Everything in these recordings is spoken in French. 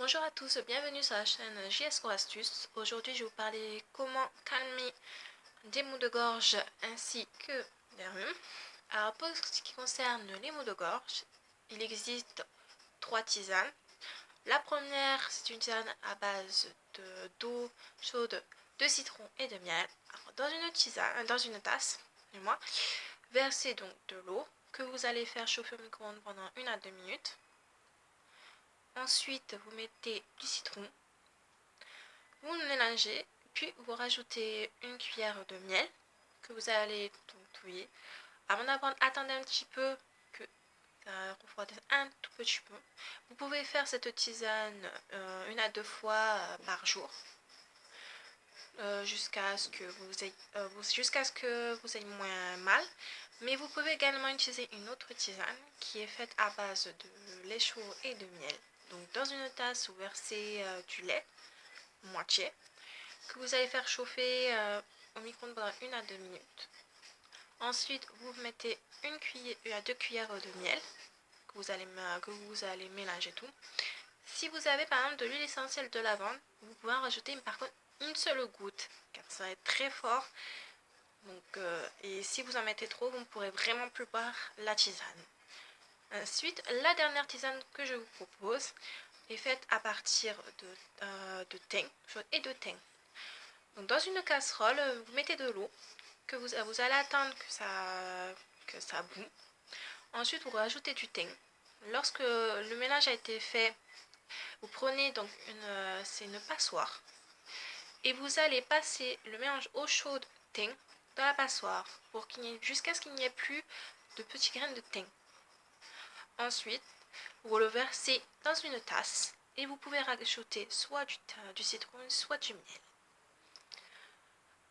Bonjour à tous, bienvenue sur la chaîne JSO Astuces. Aujourd'hui, je vais vous parler comment calmer des maux de gorge ainsi que des rhumes. Alors, pour ce qui concerne les maux de gorge, il existe 3 tisanes. La première, c'est une tisane à base d'eau chaude, de citron et de miel. Alors, dans une tasse, versez donc de l'eau que vous allez faire chauffer au micro-ondes pendant 1 à 2 minutes. Ensuite, vous mettez du citron, vous le mélangez, puis vous rajoutez une cuillère de miel que vous allez touiller. Avant d'apprendre, attendez un petit peu que ça refroidisse un tout petit peu. Vous pouvez faire cette tisane 1 à 2 fois par jour jusqu'à ce que vous ayez moins mal. Mais vous pouvez également utiliser une autre tisane qui est faite à base de lait chaud et de miel. Donc dans une tasse, vous versez du lait, moitié, que vous allez faire chauffer au micro-ondes pendant 1 à 2 minutes. Ensuite, vous mettez 1 à 2 cuillères de miel que vous allez mélanger tout. Si vous avez par exemple de l'huile essentielle de lavande, vous pouvez en rajouter par contre une seule goutte car ça va être très fort. Donc, et si vous en mettez trop, vous ne pourrez vraiment plus boire la tisane. Ensuite, la dernière tisane que je vous propose est faite à partir de thym et de thym. Donc, dans une casserole, vous mettez de l'eau que vous allez attendre que ça bout. Ensuite, vous rajoutez du thym. Lorsque le mélange a été fait, vous prenez donc une passoire et vous allez passer le mélange eau chaude thym dans la passoire jusqu'à ce qu'il n'y ait plus de petits grains de thym. Ensuite, vous le versez dans une tasse et vous pouvez rajouter soit du citron, soit du miel.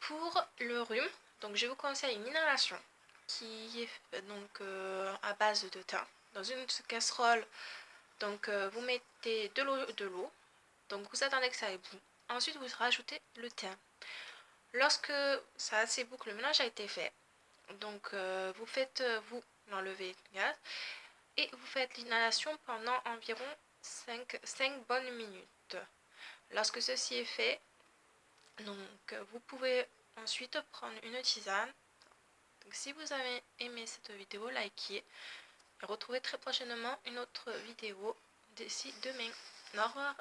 Pour le rhume, donc je vous conseille une inhalation qui est donc à base de thym. Dans une casserole, donc vous mettez de l'eau, donc vous attendez que ça éboue. Ensuite, vous rajoutez le thym. Lorsque ça a assez bout, que le mélange a été fait, donc vous l'enlevez le gaz et vous faites l'inhalation pendant environ 5 bonnes minutes. Lorsque ceci est fait, donc vous pouvez ensuite prendre une tisane. Donc, si vous avez aimé cette vidéo, likez et retrouvez très prochainement une autre vidéo d'ici demain. Au revoir.